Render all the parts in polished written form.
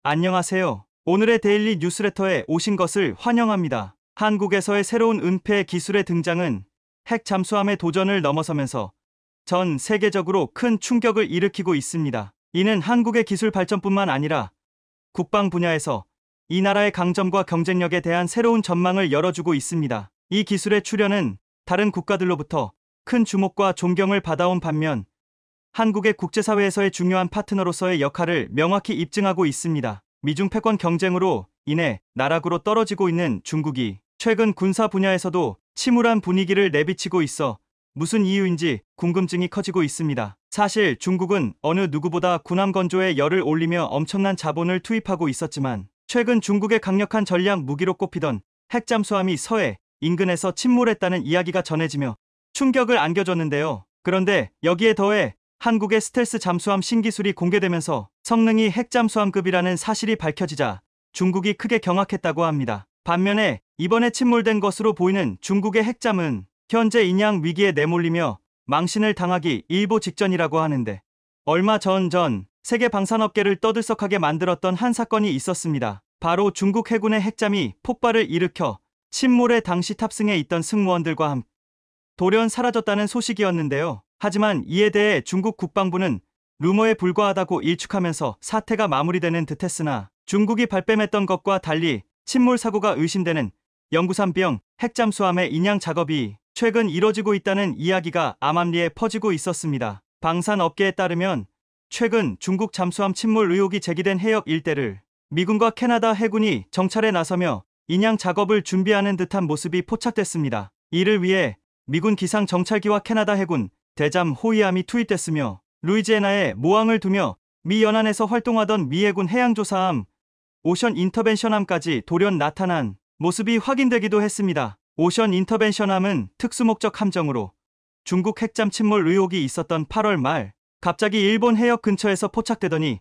안녕하세요. 오늘의 데일리 뉴스레터에 오신 것을 환영합니다. 한국에서의 새로운 은폐 기술의 등장은 핵 잠수함의 도전을 넘어서면서 전 세계적으로 큰 충격을 일으키고 있습니다. 이는 한국의 기술 발전뿐만 아니라 국방 분야에서 이 나라의 강점과 경쟁력에 대한 새로운 전망을 열어주고 있습니다. 이 기술의 출현은 다른 국가들로부터 큰 주목과 존경을 받아온 반면 한국의 국제사회에서의 중요한 파트너로서의 역할을 명확히 입증하고 있습니다. 미중 패권 경쟁으로 인해 나락으로 떨어지고 있는 중국이 최근 군사 분야에서도 침울한 분위기를 내비치고 있어 무슨 이유인지 궁금증이 커지고 있습니다. 사실 중국은 어느 누구보다 군함 건조에 열을 올리며 엄청난 자본을 투입하고 있었지만 최근 중국의 강력한 전략 무기로 꼽히던 핵잠수함이 서해 인근에서 침몰했다는 이야기가 전해지며 충격을 안겨줬는데요. 그런데 여기에 더해 한국의 스텔스 잠수함 신기술이 공개되면서 성능이 핵잠수함급이라는 사실이 밝혀지자 중국이 크게 경악했다고 합니다. 반면에 이번에 침몰된 것으로 보이는 중국의 핵잠은 현재 인양 위기에 내몰리며 망신을 당하기 일보 직전이라고 하는데 얼마 전 세계 방산업계를 떠들썩하게 만들었던 한 사건이 있었습니다. 바로 중국 해군의 핵잠이 폭발을 일으켜 침몰의 당시 탑승해 있던 승무원들과 함께 돌연 사라졌다는 소식이었는데요. 하지만 이에 대해 중국 국방부는 루머에 불과하다고 일축하면서 사태가 마무리되는 듯했으나 중국이 발뺌했던 것과 달리 침몰 사고가 의심되는 영구산병 핵잠수함의 인양 작업이 최근 이뤄지고 있다는 이야기가 암암리에 퍼지고 있었습니다. 방산업계에 따르면 최근 중국 잠수함 침몰 의혹이 제기된 해역 일대를 미군과 캐나다 해군이 정찰에 나서며 인양 작업을 준비하는 듯한 모습이 포착됐습니다. 이를 위해 미군 기상 정찰기와 캐나다 해군 대잠 호위함이 투입됐으며 루이지애나에 모항을 두며 미 연안에서 활동하던 미 해군 해양조사함 오션 인터벤션함까지 돌연 나타난 모습이 확인되기도 했습니다. 오션 인터벤션함은 특수목적 함정으로 중국 핵잠 침몰 의혹이 있었던 8월 말 갑자기 일본 해역 근처에서 포착되더니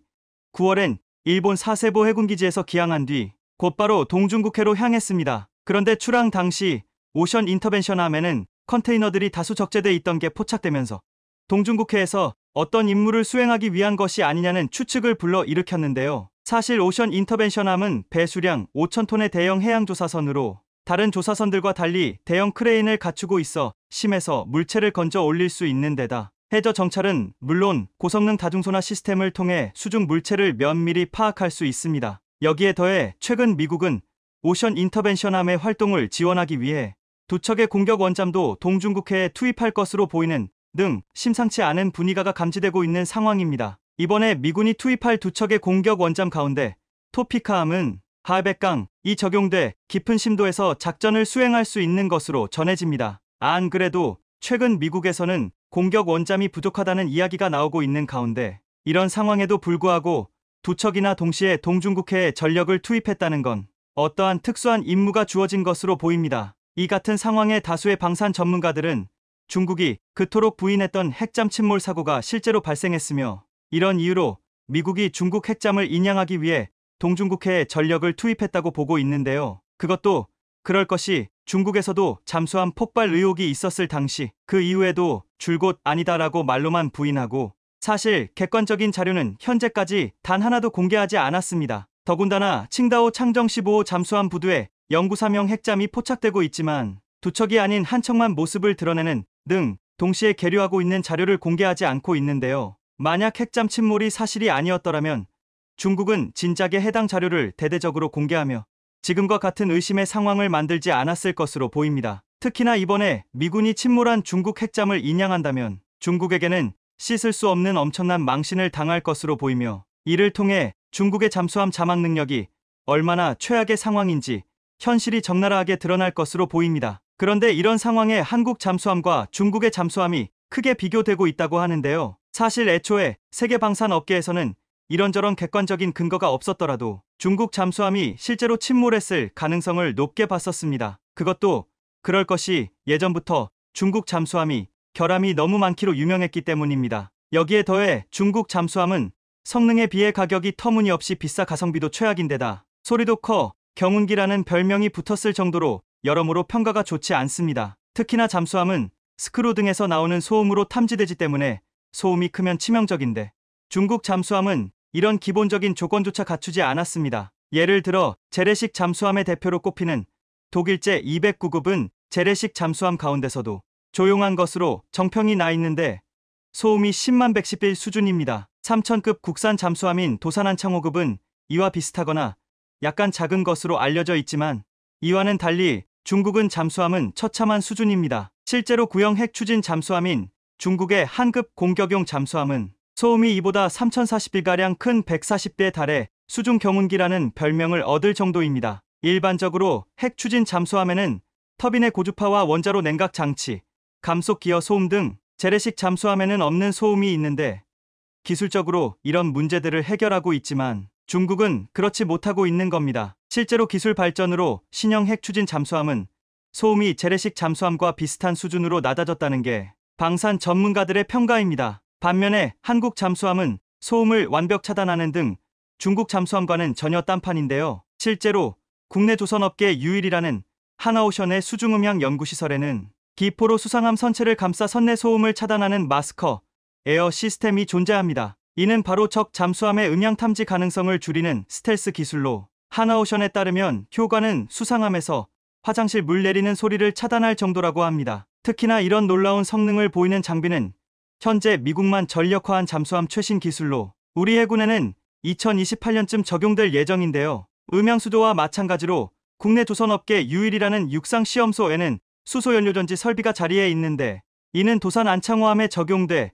9월엔 일본 사세보 해군기지에서 기항한 뒤 곧바로 동중국해로 향했습니다. 그런데 출항 당시 오션 인터벤션함에는 컨테이너들이 다수 적재돼 있던 게 포착되면서 동중국해에서 어떤 임무를 수행하기 위한 것이 아니냐는 추측을 불러일으켰는데요. 사실 오션 인터벤션함은 배수량 5,000톤의 대형 해양조사선으로 다른 조사선들과 달리 대형 크레인을 갖추고 있어 심해서 물체를 건져 올릴 수 있는 데다 해저 정찰은 물론 고성능 다중소나 시스템을 통해 수중 물체를 면밀히 파악할 수 있습니다. 여기에 더해 최근 미국은 오션 인터벤션함의 활동을 지원하기 위해 두 척의 공격 원잠도 동중국해에 투입할 것으로 보이는 등 심상치 않은 분위기가 감지되고 있는 상황입니다. 이번에 미군이 투입할 두 척의 공격 원잠 가운데 토피카함은 하백강 이 적용돼 깊은 심도에서 작전을 수행할 수 있는 것으로 전해집니다. 안 그래도 최근 미국에서는 공격 원잠이 부족하다는 이야기가 나오고 있는 가운데 이런 상황에도 불구하고 두 척이나 동시에 동중국해에 전력을 투입했다는 건 어떠한 특수한 임무가 주어진 것으로 보입니다. 이 같은 상황에 다수의 방산 전문가들은 중국이 그토록 부인했던 핵잠 침몰 사고가 실제로 발생했으며 이런 이유로 미국이 중국 핵잠을 인양하기 위해 동중국해에 전력을 투입했다고 보고 있는데요. 그것도 그럴 것이 중국에서도 잠수함 폭발 의혹이 있었을 당시 그 이후에도 줄곧 아니다라고 말로만 부인하고 사실 객관적인 자료는 현재까지 단 하나도 공개하지 않았습니다. 더군다나 칭다오 창정 15호 잠수함 부두에 영구사명 핵잠이 포착되고 있지만 두 척이 아닌 한 척만 모습을 드러내는 등 동시에 계류하고 있는 자료를 공개하지 않고 있는데요. 만약 핵잠 침몰이 사실이 아니었더라면 중국은 진작에 해당 자료를 대대적으로 공개하며 지금과 같은 의심의 상황을 만들지 않았을 것으로 보입니다. 특히나 이번에 미군이 침몰한 중국 핵잠을 인양한다면 중국에게는 씻을 수 없는 엄청난 망신을 당할 것으로 보이며 이를 통해 중국의 잠수함 자막 능력이 얼마나 최악의 상황인지 현실이 적나라하게 드러날 것으로 보입니다. 그런데 이런 상황에 한국 잠수함과 중국의 잠수함이 크게 비교되고 있다고 하는데요. 사실 애초에 세계 방산 업계에서는 이런저런 객관적인 근거가 없었더라도 중국 잠수함이 실제로 침몰했을 가능성을 높게 봤었습니다. 그것도 그럴 것이 예전부터 중국 잠수함이 결함이 너무 많기로 유명했기 때문입니다. 여기에 더해 중국 잠수함은 성능에 비해 가격이 터무니없이 비싸 가성비도 최악인데다 소리도 커 경운기라는 별명이 붙었을 정도로 여러모로 평가가 좋지 않습니다. 특히나 잠수함은 스크루 등에서 나오는 소음으로 탐지되기 때문에 소음이 크면 치명적인데 중국 잠수함은 이런 기본적인 조건조차 갖추지 않았습니다. 예를 들어 재래식 잠수함의 대표로 꼽히는 독일제 209급은 재래식 잠수함 가운데서도 조용한 것으로 정평이 나 있는데 소음이 10만 111 수준입니다. 3000급 국산 잠수함인 도산안창호급은 이와 비슷하거나 약간 작은 것으로 알려져 있지만 이와는 달리 중국은 잠수함은 처참한 수준입니다. 실제로 구형 핵 추진 잠수함인 중국의 한급 공격용 잠수함은 소음이 이보다 3040배가량 큰 140배에 달해 수중 경운기라는 별명을 얻을 정도입니다. 일반적으로 핵 추진 잠수함에는 터빈의 고주파와 원자로 냉각 장치, 감속 기어 소음 등 재래식 잠수함에는 없는 소음이 있는데 기술적으로 이런 문제들을 해결하고 있지만 중국은 그렇지 못하고 있는 겁니다. 실제로 기술 발전으로 신형 핵 추진 잠수함은 소음이 재래식 잠수함과 비슷한 수준으로 낮아졌다는 게 방산 전문가들의 평가입니다. 반면에 한국 잠수함은 소음을 완벽 차단하는 등 중국 잠수함과는 전혀 딴판인데요. 실제로 국내 조선업계 유일이라는 하나오션의 수중음향 연구시설에는 기포로 수상함 선체를 감싸 선내 소음을 차단하는 마스커, 에어 시스템이 존재합니다. 이는 바로 적 잠수함의 음향 탐지 가능성을 줄이는 스텔스 기술로 하나오션에 따르면 효과는 수상함에서 화장실 물 내리는 소리를 차단할 정도라고 합니다. 특히나 이런 놀라운 성능을 보이는 장비는 현재 미국만 전력화한 잠수함 최신 기술로 우리 해군에는 2028년쯤 적용될 예정인데요. 음향 수도와 마찬가지로 국내 조선업계 유일이라는 육상 시험소에는 수소연료전지 설비가 자리해 있는데 이는 도산 안창호함에 적용돼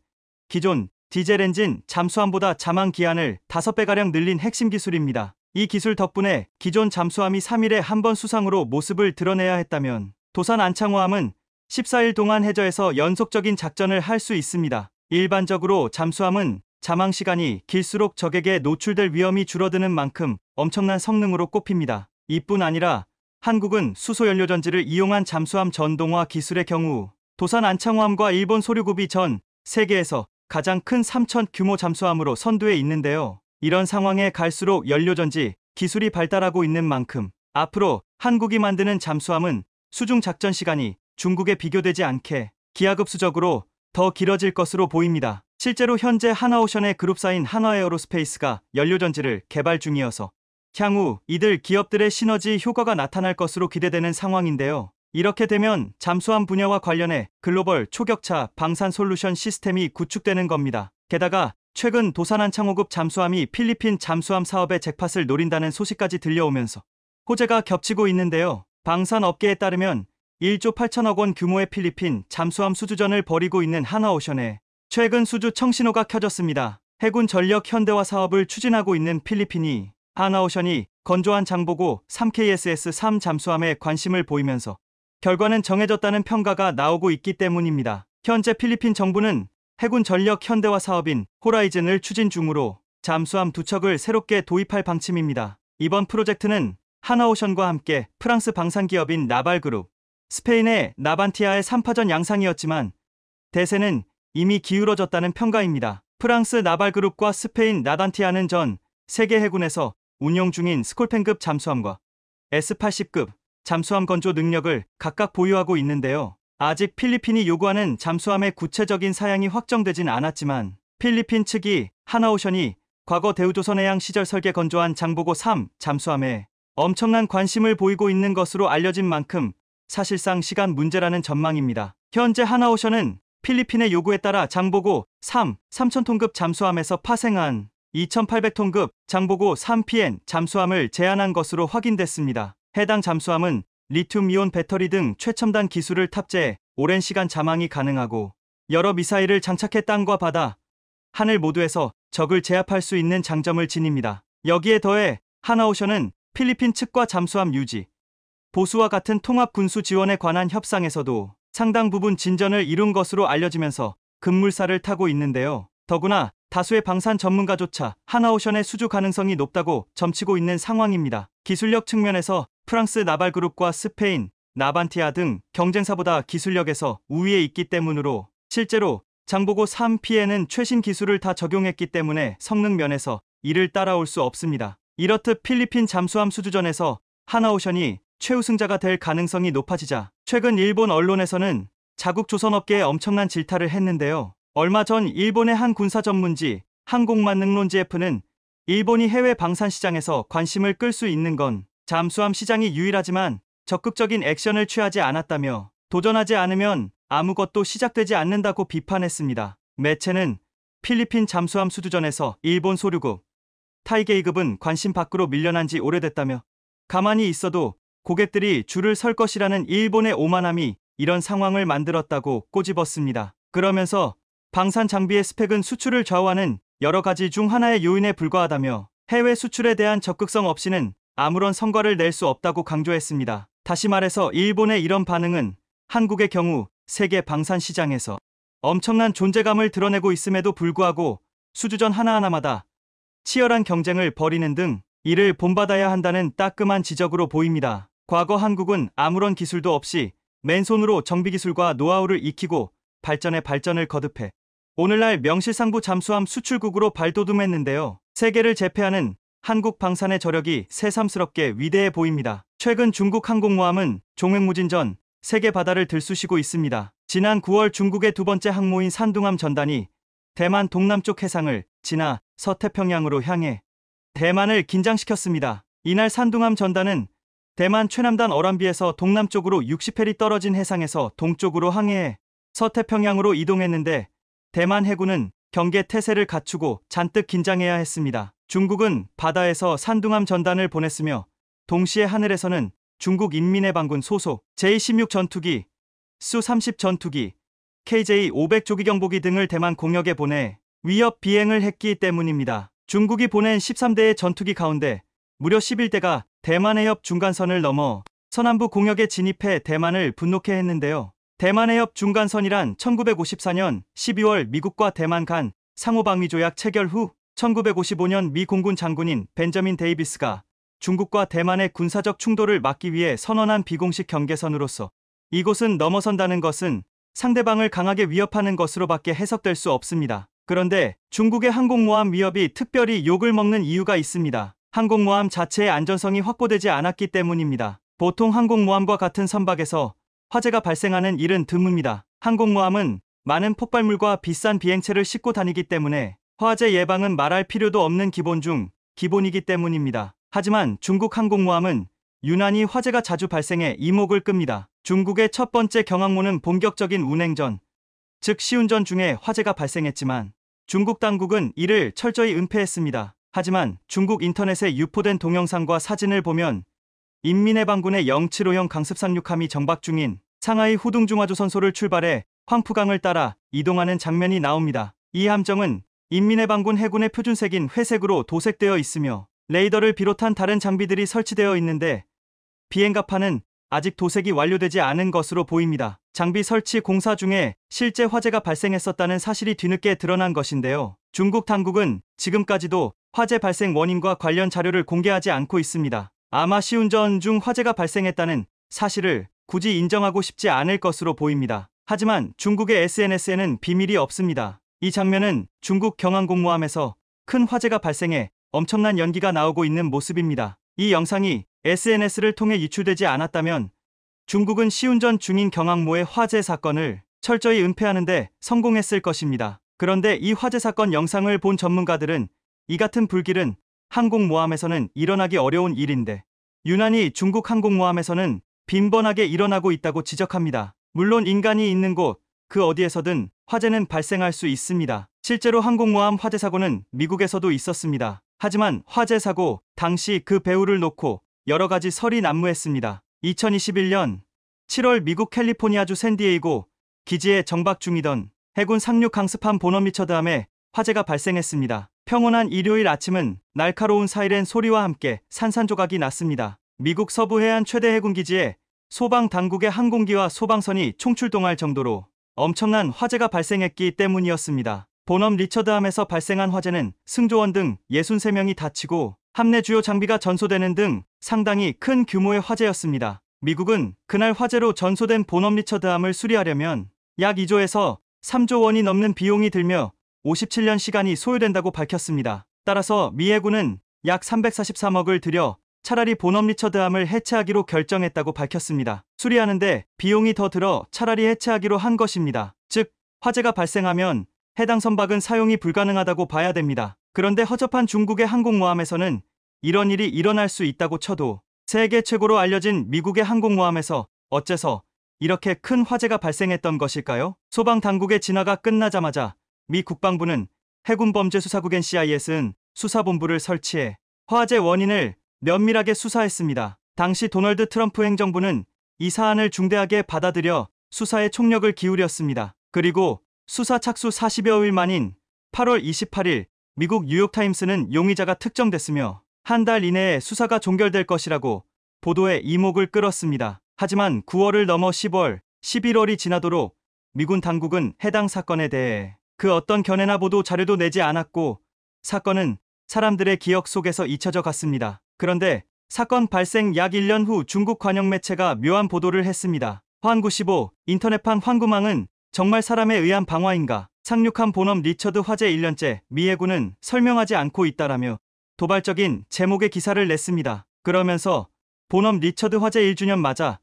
기존 디젤 엔진 잠수함보다 잠항 기한을 5배가량 늘린 핵심 기술입니다. 이 기술 덕분에 기존 잠수함이 3일에 한 번 수상으로 모습을 드러내야 했다면 도산 안창호함은 14일 동안 해저에서 연속적인 작전을 할 수 있습니다. 일반적으로 잠수함은 잠항 시간이 길수록 적에게 노출될 위험이 줄어드는 만큼 엄청난 성능으로 꼽힙니다. 이뿐 아니라 한국은 수소연료전지를 이용한 잠수함 전동화 기술의 경우 도산 안창호함과 일본 소류급이 전 세계에서 가장 큰 3천 규모 잠수함으로 선두에 있는데요. 이런 상황에 갈수록 연료전지 기술이 발달하고 있는 만큼 앞으로 한국이 만드는 잠수함은 수중 작전 시간이 중국에 비교되지 않게 기하급수적으로 더 길어질 것으로 보입니다. 실제로 현재 하나오션의 그룹사인 한화에어로스페이스가 연료전지를 개발 중이어서 향후 이들 기업들의 시너지 효과가 나타날 것으로 기대되는 상황인데요. 이렇게 되면 잠수함 분야와 관련해 글로벌 초격차 방산 솔루션 시스템이 구축되는 겁니다. 게다가 최근 도산안창호급 잠수함이 필리핀 잠수함 사업의 잭팟을 노린다는 소식까지 들려오면서 호재가 겹치고 있는데요. 방산업계에 따르면 1조 8천억 원 규모의 필리핀 잠수함 수주전을 벌이고 있는 하나오션에 최근 수주 청신호가 켜졌습니다. 해군 전력 현대화 사업을 추진하고 있는 필리핀이 하나오션이 건조한 장보고 3KSS-3 잠수함에 관심을 보이면서 결과는 정해졌다는 평가가 나오고 있기 때문입니다. 현재 필리핀 정부는 해군 전력 현대화 사업인 호라이즌을 추진 중으로 잠수함 2척을 새롭게 도입할 방침입니다. 이번 프로젝트는 하나오션과 함께 프랑스 방산기업인 나발그룹, 스페인의 나반티아의 3파전 양상이었지만 대세는 이미 기울어졌다는 평가입니다. 프랑스 나발그룹과 스페인 나반티아는 전 세계 해군에서 운용 중인 스콜펜급 잠수함과 S-80급 잠수함 건조 능력을 각각 보유하고 있는데요. 아직 필리핀이 요구하는 잠수함의 구체적인 사양이 확정되진 않았지만 필리핀 측이 하나오션이 과거 대우조선해양 시절 설계 건조한 장보고 3 잠수함에 엄청난 관심을 보이고 있는 것으로 알려진 만큼 사실상 시간 문제라는 전망입니다. 현재 하나오션은 필리핀의 요구에 따라 장보고 3 3000톤급 잠수함에서 파생한 2800톤급 장보고 3PN 잠수함을 제안한 것으로 확인됐습니다. 해당 잠수함은 리튬이온 배터리 등 최첨단 기술을 탑재해 오랜 시간 잠항이 가능하고 여러 미사일을 장착해 땅과 바다, 하늘 모두에서 적을 제압할 수 있는 장점을 지닙니다. 여기에 더해 하나오션은 필리핀 측과 잠수함 유지, 보수와 같은 통합 군수 지원에 관한 협상에서도 상당 부분 진전을 이룬 것으로 알려지면서 급물살을 타고 있는데요. 더구나 다수의 방산 전문가조차 하나오션의 수주 가능성이 높다고 점치고 있는 상황입니다. 기술력 측면에서 프랑스 나발그룹과 스페인, 나반티아 등 경쟁사보다 기술력에서 우위에 있기 때문으로 실제로 장보고 3P에는 최신 기술을 다 적용했기 때문에 성능 면에서 이를 따라올 수 없습니다. 이렇듯 필리핀 잠수함 수주전에서 하나오션이 최우승자가 될 가능성이 높아지자 최근 일본 언론에서는 자국 조선업계에 엄청난 질타를 했는데요. 얼마 전 일본의 한 군사 전문지 항공만능론지F는 일본이 해외 방산 시장에서 관심을 끌 수 있는 건 잠수함 시장이 유일하지만 적극적인 액션을 취하지 않았다며 도전하지 않으면 아무것도 시작되지 않는다고 비판했습니다. 매체는 필리핀 잠수함 수주전에서 일본 소류국 타이게이급은 관심 밖으로 밀려난 지 오래됐다며 가만히 있어도 고객들이 줄을 설 것이라는 일본의 오만함이 이런 상황을 만들었다고 꼬집었습니다. 그러면서 방산 장비의 스펙은 수출을 좌우하는 여러 가지 중 하나의 요인에 불과하다며 해외 수출에 대한 적극성 없이는 아무런 성과를 낼 수 없다고 강조했습니다. 다시 말해서 일본의 이런 반응은 한국의 경우 세계 방산 시장에서 엄청난 존재감을 드러내고 있음에도 불구하고 수주전 하나하나마다 치열한 경쟁을 벌이는 등 이를 본받아야 한다는 따끔한 지적으로 보입니다. 과거 한국은 아무런 기술도 없이 맨손으로 정비기술과 노하우를 익히고 발전에 발전을 거듭해 오늘날 명실상부 잠수함 수출국으로 발돋움했는데요. 세계를 제패하는 한국 방산의 저력이 새삼스럽게 위대해 보입니다. 최근 중국 항공모함은 종횡무진전 세계 바다를 들쑤시고 있습니다. 지난 9월 중국의 두 번째 항모인 산둥함 전단이 대만 동남쪽 해상을 지나 서태평양으로 향해 대만을 긴장시켰습니다. 이날 산둥함 전단은 대만 최남단 어란비에서 동남쪽으로 60해리 떨어진 해상에서 동쪽으로 항해해 서태평양으로 이동했는데 대만 해군은 경계 태세를 갖추고 잔뜩 긴장해야 했습니다. 중국은 바다에서 산둥함 전단을 보냈으며 동시에 하늘에서는 중국 인민해방군 소속 제-16 전투기, 수-30 전투기, KJ-500 조기경보기 등을 대만 공역에 보내 위협 비행을 했기 때문입니다. 중국이 보낸 13대의 전투기 가운데 무려 11대가 대만 해협 중간선을 넘어 서남부 공역에 진입해 대만을 분노케 했는데요. 대만 해협 중간선이란 1954년 12월 미국과 대만 간 상호방위조약 체결 후 1955년 미 공군 장군인 벤저민 데이비스가 중국과 대만의 군사적 충돌을 막기 위해 선언한 비공식 경계선으로서 이곳은 넘어선다는 것은 상대방을 강하게 위협하는 것으로밖에 해석될 수 없습니다. 그런데 중국의 항공모함 위협이 특별히 욕을 먹는 이유가 있습니다. 항공모함 자체의 안전성이 확보되지 않았기 때문입니다. 보통 항공모함과 같은 선박에서 화재가 발생하는 일은 드뭅니다. 항공모함은 많은 폭발물과 비싼 비행체를 싣고 다니기 때문에 화재 예방은 말할 필요도 없는 기본 중 기본이기 때문입니다. 하지만 중국 항공모함은 유난히 화재가 자주 발생해 이목을 끕니다. 중국의 첫 번째 경항모는 본격적인 운행전, 즉 시운전 중에 화재가 발생했지만 중국 당국은 이를 철저히 은폐했습니다. 하지만 중국 인터넷에 유포된 동영상과 사진을 보면 인민해방군의 075형 강습 상륙함이 정박 중인 상하이 후둥중화조선소를 출발해 황푸강을 따라 이동하는 장면이 나옵니다. 이 함정은 인민해방군 해군의 표준색인 회색으로 도색되어 있으며 레이더를 비롯한 다른 장비들이 설치되어 있는데 비행갑하는 아직 도색이 완료되지 않은 것으로 보입니다. 장비 설치 공사 중에 실제 화재가 발생했었다는 사실이 뒤늦게 드러난 것인데요. 중국 당국은 지금까지도 화재 발생 원인과 관련 자료를 공개하지 않고 있습니다. 아마 시운전 중 화재가 발생했다는 사실을 굳이 인정하고 싶지 않을 것으로 보입니다. 하지만 중국의 SNS에는 비밀이 없습니다. 이 장면은 중국 경항공모함에서 큰 화재가 발생해 엄청난 연기가 나오고 있는 모습입니다. 이 영상이 SNS를 통해 유출되지 않았다면 중국은 시운전 중인 경항모의 화재 사건을 철저히 은폐하는데 성공했을 것입니다. 그런데 이 화재 사건 영상을 본 전문가들은 이 같은 불길은 항공모함에서는 일어나기 어려운 일인데 유난히 중국 항공모함에서는 빈번하게 일어나고 있다고 지적합니다. 물론 인간이 있는 곳, 그 어디에서든 화재는 발생할 수 있습니다. 실제로 항공모함 화재 사고는 미국에서도 있었습니다. 하지만 화재 사고 당시 그 배후를 놓고 여러 가지 설이 난무했습니다. 2021년 7월 미국 캘리포니아주 샌디에이고 기지에 정박 중이던 해군 상륙 강습함 보넘 리처드함에 화재가 발생했습니다. 평온한 일요일 아침은 날카로운 사이렌 소리와 함께 산산조각이 났습니다. 미국 서부 해안 최대 해군 기지에 소방 당국의 항공기와 소방선이 총출동할 정도로 엄청난 화재가 발생했기 때문이었습니다. 보넘 리처드함에서 발생한 화재는 승조원 등 63명이 다치고 함내 주요 장비가 전소되는 등 상당히 큰 규모의 화재였습니다. 미국은 그날 화재로 전소된 보넘 리처드함을 수리하려면 약 2조에서 3조 원이 넘는 비용이 들며 57년 시간이 소요된다고 밝혔습니다. 따라서 미 해군은 약 343억을 들여 차라리 보넘 리처드함을 해체하기로 결정했다고 밝혔습니다. 수리하는데 비용이 더 들어 차라리 해체하기로 한 것입니다. 즉, 화재가 발생하면 해당 선박은 사용이 불가능하다고 봐야 됩니다. 그런데 허접한 중국의 항공모함에서는 이런 일이 일어날 수 있다고 쳐도 세계 최고로 알려진 미국의 항공모함에서 어째서 이렇게 큰 화재가 발생했던 것일까요? 소방당국의 진화가 끝나자마자 미 국방부는 해군범죄수사국 NCIS는 수사본부를 설치해 화재 원인을 면밀하게 수사했습니다. 당시 도널드 트럼프 행정부는 이 사안을 중대하게 받아들여 수사에 총력을 기울였습니다. 그리고 수사 착수 40여일 만인 8월 28일 미국 뉴욕타임스는 용의자가 특정됐으며 한 달 이내에 수사가 종결될 것이라고 보도에 이목을 끌었습니다. 하지만 9월을 넘어 10월, 11월이 지나도록 미군 당국은 해당 사건에 대해 그 어떤 견해나 보도 자료도 내지 않았고 사건은 사람들의 기억 속에서 잊혀져 갔습니다. 그런데 사건 발생 약 1년 후 중국 관영 매체가 묘한 보도를 했습니다. 환구15 인터넷판 환구망은 정말 사람에 의한 방화인가? 상륙한 본업 리처드 화재 1년째 미 해군은 설명하지 않고 있다라며 도발적인 제목의 기사를 냈습니다. 그러면서 본업 리처드 화재 1주년 맞아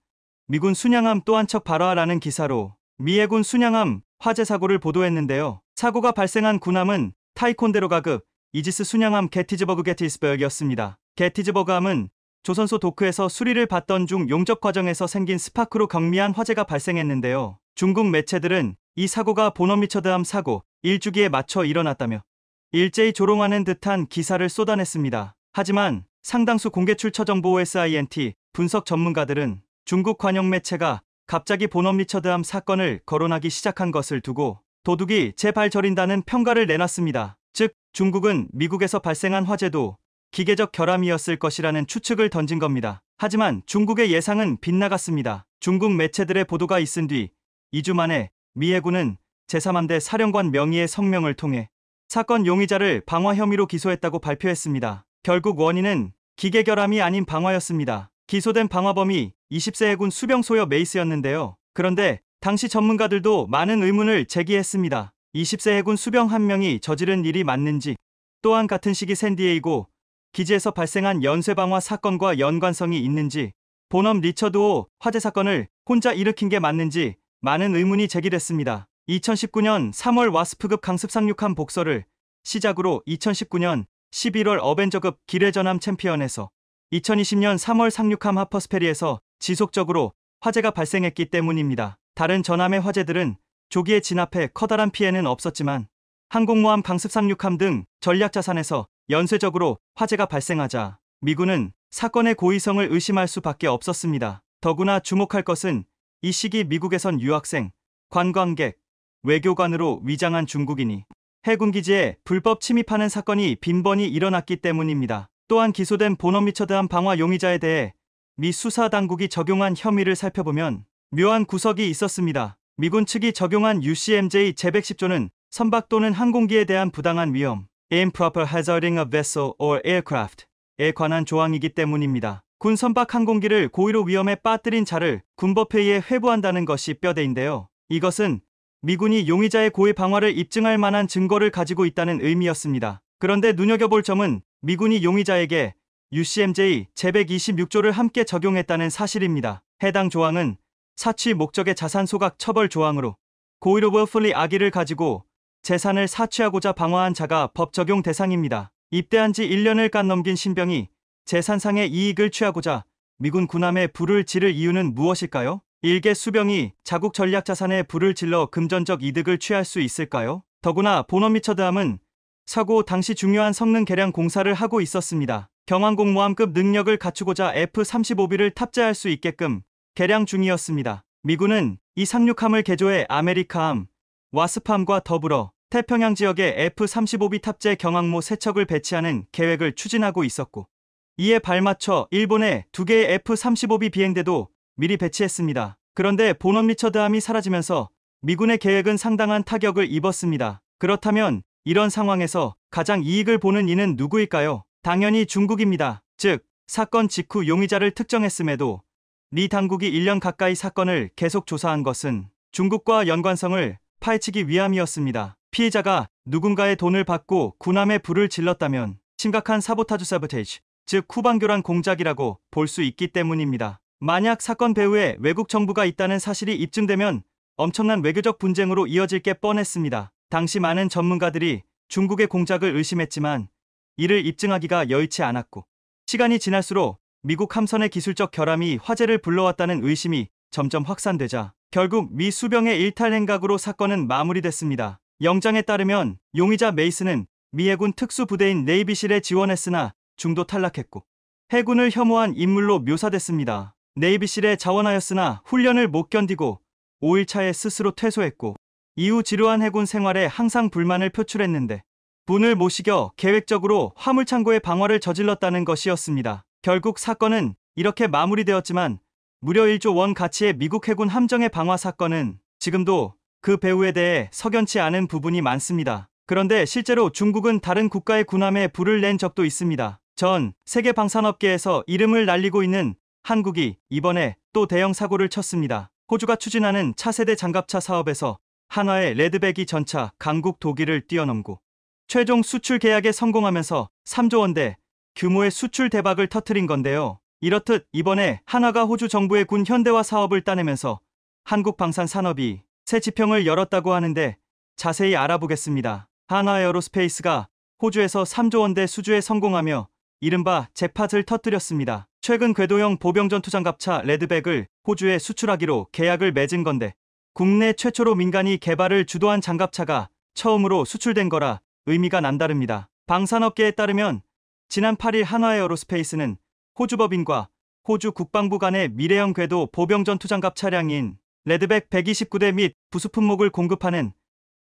미군 순양함 또 한 척 발화라는 기사로 미 해군 순양함 화재 사고를 보도했는데요. 사고가 발생한 군함은 타이콘데로가급 이지스 순양함 게티즈버그였습니다. 게티즈버그함은 조선소 도크에서 수리를 받던 중 용접 과정에서 생긴 스파크로 경미한 화재가 발생했는데요. 중국 매체들은 이 사고가 본업 리처드함 사고 1주기에 맞춰 일어났다며 일제히 조롱하는 듯한 기사를 쏟아냈습니다. 하지만 상당수 공개 출처 정보 OSINT 분석 전문가들은 중국 관영 매체가 갑자기 본업 리처드함 사건을 거론하기 시작한 것을 두고 도둑이 제 발 저린다는 평가를 내놨습니다. 즉 중국은 미국에서 발생한 화재도 기계적 결함이었을 것이라는 추측을 던진 겁니다. 하지만 중국의 예상은 빗나갔습니다. 중국 매체들의 보도가 있은 뒤 2주 만에 미 해군은 제3함대 사령관 명의의 성명을 통해 사건 용의자를 방화 혐의로 기소했다고 발표했습니다. 결국 원인은 기계 결함이 아닌 방화였습니다. 기소된 방화범이 20세 해군 수병 소여 메이스였는데요. 그런데 당시 전문가들도 많은 의문을 제기했습니다. 20세 해군 수병 한 명이 저지른 일이 맞는지, 또한 같은 시기 샌디에이고 기지에서 발생한 연쇄방화 사건과 연관성이 있는지, 본업 리처드 호 화재 사건을 혼자 일으킨 게 맞는지 많은 의문이 제기됐습니다. 2019년 3월 와스프급 강습 상륙함 복서를 시작으로 2019년 11월 어벤져급 기뢰전함 챔피언에서 2020년 3월 상륙함 하퍼스페리에서 지속적으로 화재가 발생했기 때문입니다. 다른 전함의 화재들은 조기에 진압해 커다란 피해는 없었지만 항공모함 강습 상륙함 등 전략자산에서 연쇄적으로 화재가 발생하자 미군은 사건의 고의성을 의심할 수밖에 없었습니다. 더구나 주목할 것은 이 시기 미국에선 유학생, 관광객, 외교관으로 위장한 중국인이 해군기지에 불법 침입하는 사건이 빈번히 일어났기 때문입니다. 또한 기소된 본업 리처드함 방화 용의자에 대해 미 수사당국이 적용한 혐의를 살펴보면 묘한 구석이 있었습니다. 미군 측이 적용한 UCMJ 제110조는 선박 또는 항공기에 대한 부당한 위험, improper hazarding a vessel or aircraft에 관한 조항이기 때문입니다. 군 선박 항공기를 고의로 위험에 빠뜨린 자를 군법회의에 회부한다는 것이 뼈대인데요. 이것은 미군이 용의자의 고의 방화를 입증할 만한 증거를 가지고 있다는 의미였습니다. 그런데 눈여겨볼 점은 미군이 용의자에게 UCMJ 제126조를 함께 적용했다는 사실입니다. 해당 조항은 사취 목적의 자산 소각 처벌 조항으로 고의로 willfully 악의를 가지고 재산을 사취하고자 방화한 자가 법 적용 대상입니다. 입대한 지 1년을 간 넘긴 신병이 재산상의 이익을 취하고자 미군 군함에 불을 지를 이유는 무엇일까요? 일개 수병이 자국 전략 자산에 불을 질러 금전적 이득을 취할 수 있을까요? 더구나 본업 리처드함은 사고 당시 중요한 성능 개량 공사를 하고 있었습니다. 경항공모함급 능력을 갖추고자 F-35B를 탑재할 수 있게끔 개량 중이었습니다. 미군은 이 상륙함을 개조해 아메리카함, 와스팜과 더불어 태평양 지역에 F-35B 탑재 경항모 3척을 배치하는 계획을 추진하고 있었고, 이에 발맞춰 일본에 2개의 F-35B 비행대도 미리 배치했습니다. 그런데 본업 리처드함이 사라지면서 미군의 계획은 상당한 타격을 입었습니다. 그렇다면 이런 상황에서 가장 이익을 보는 이는 누구일까요? 당연히 중국입니다. 즉, 사건 직후 용의자를 특정했음에도 미 당국이 1년 가까이 사건을 계속 조사한 것은 중국과 연관성을 파헤치기 위함이었습니다. 피해자가 누군가의 돈을 받고 군함에 불을 질렀다면 심각한 사보타주 사보테이지, 즉 후방교란 공작이라고 볼 수 있기 때문입니다. 만약 사건 배후에 외국 정부가 있다는 사실이 입증되면 엄청난 외교적 분쟁으로 이어질 게 뻔했습니다. 당시 많은 전문가들이 중국의 공작을 의심했지만 이를 입증하기가 여의치 않았고, 시간이 지날수록 미국 함선의 기술적 결함이 화제를 불러왔다는 의심이 점점 확산되자 결국 미 수병의 일탈 행각으로 사건은 마무리됐습니다. 영장에 따르면 용의자 메이슨은 미 해군 특수부대인 네이비실에 지원했으나 중도 탈락했고 해군을 혐오한 인물로 묘사됐습니다. 네이비실에 자원하였으나 훈련을 못 견디고 5일차에 스스로 퇴소했고 이후 지루한 해군 생활에 항상 불만을 표출했는데 분을 못 이겨 계획적으로 화물창고의 방화를 저질렀다는 것이었습니다. 결국 사건은 이렇게 마무리되었지만 무려 1조 원 가치의 미국 해군 함정의 방화 사건은 지금도 그 배후에 대해 석연치 않은 부분이 많습니다. 그런데 실제로 중국은 다른 국가의 군함에 불을 낸 적도 있습니다. 전 세계 방산업계에서 이름을 날리고 있는 한국이 이번에 또 대형 사고를 쳤습니다. 호주가 추진하는 차세대 장갑차 사업에서 한화의 레드백이 전차 강국 독일을 뛰어넘고 최종 수출 계약에 성공하면서 3조 원대 규모의 수출 대박을 터뜨린 건데요. 이렇듯 이번에 한화가 호주 정부의 군 현대화 사업을 따내면서 한국 방산 산업이 새 지평을 열었다고 하는데 자세히 알아보겠습니다. 한화에어로스페이스가 호주에서 3조 원대 수주에 성공하며 이른바 잭팟을 터뜨렸습니다. 최근 궤도형 보병 전투장갑차 레드백을 호주에 수출하기로 계약을 맺은 건데 국내 최초로 민간이 개발을 주도한 장갑차가 처음으로 수출된 거라 의미가 남다릅니다. 방산업계에 따르면 지난 8일 한화에어로스페이스는 호주 법인과 호주 국방부 간의 미래형 궤도 보병 전투장갑 차량인 레드백 129대 및 부수품목을 공급하는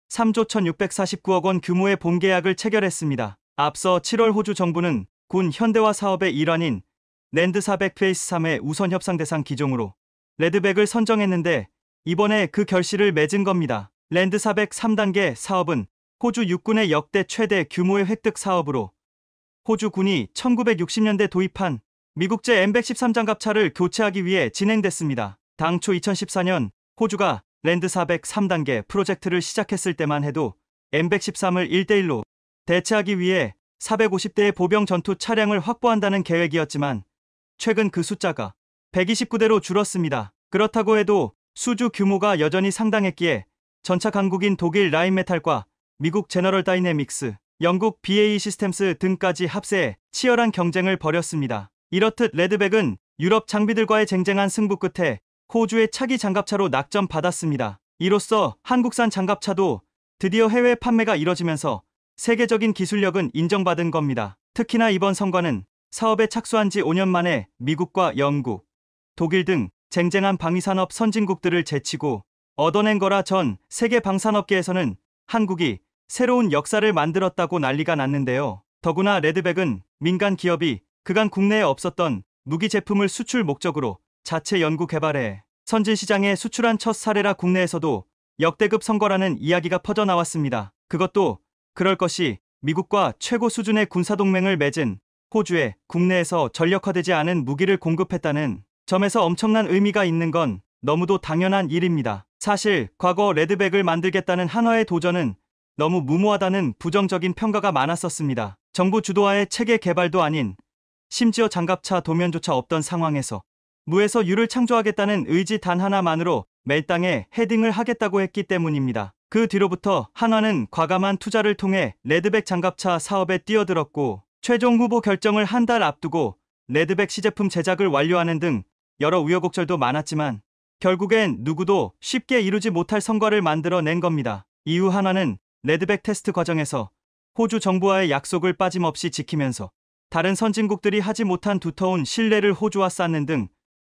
3조 1649억 원 규모의 본계약을 체결했습니다. 앞서 7월 호주 정부는 군 현대화 사업의 일환인 랜드 400 페이스 3의 우선 협상 대상 기종으로 레드백을 선정했는데 이번에 그 결실을 맺은 겁니다. 랜드 400 3단계 사업은 호주 육군의 역대 최대 규모의 획득 사업으로 호주 군이 1960년대 도입한 미국제 M113 장갑차를 교체하기 위해 진행됐습니다. 당초 2014년 호주가 랜드 400 3단계 프로젝트를 시작했을 때만 해도 M113을 1대1로 대체하기 위해 450대의 보병 전투 차량을 확보한다는 계획이었지만 최근 그 숫자가 129대로 줄었습니다. 그렇다고 해도 수주 규모가 여전히 상당했기에 전차 강국인 독일 라인메탈과 미국 제너럴 다이내믹스, 영국 BAE 시스템스 등까지 합세해 치열한 경쟁을 벌였습니다. 이렇듯 레드백은 유럽 장비들과의 쟁쟁한 승부 끝에 호주의 차기 장갑차로 낙점받았습니다. 이로써 한국산 장갑차도 드디어 해외 판매가 이뤄지면서 세계적인 기술력은 인정받은 겁니다. 특히나 이번 성과는 사업에 착수한 지 5년 만에 미국과 영국, 독일 등 쟁쟁한 방위산업 선진국들을 제치고 얻어낸 거라 전 세계 방산업계에서는 한국이 새로운 역사를 만들었다고 난리가 났는데요. 더구나 레드백은 민간 기업이 그간 국내에 없었던 무기 제품을 수출 목적으로 자체 연구 개발해 선진 시장에 수출한 첫 사례라 국내에서도 역대급 성과라는 이야기가 퍼져나왔습니다. 그것도 그럴 것이 미국과 최고 수준의 군사동맹을 맺은 호주에 국내에서 전력화되지 않은 무기를 공급했다는 점에서 엄청난 의미가 있는 건 너무도 당연한 일입니다. 사실 과거 레드백을 만들겠다는 한화의 도전은 너무 무모하다는 부정적인 평가가 많았었습니다. 정부 주도하에 체계 개발도 아닌 심지어 장갑차 도면조차 없던 상황에서 무에서 유를 창조하겠다는 의지 단 하나만으로 멜당에 헤딩을 하겠다고 했기 때문입니다. 그 뒤로부터 한화는 과감한 투자를 통해 레드백 장갑차 사업에 뛰어들었고 최종 후보 결정을 한 달 앞두고 레드백 시제품 제작을 완료하는 등 여러 우여곡절도 많았지만 결국엔 누구도 쉽게 이루지 못할 성과를 만들어낸 겁니다. 이후 한화는 레드백 테스트 과정에서 호주 정부와의 약속을 빠짐없이 지키면서 다른 선진국들이 하지 못한 두터운 신뢰를 호주와 쌓는 등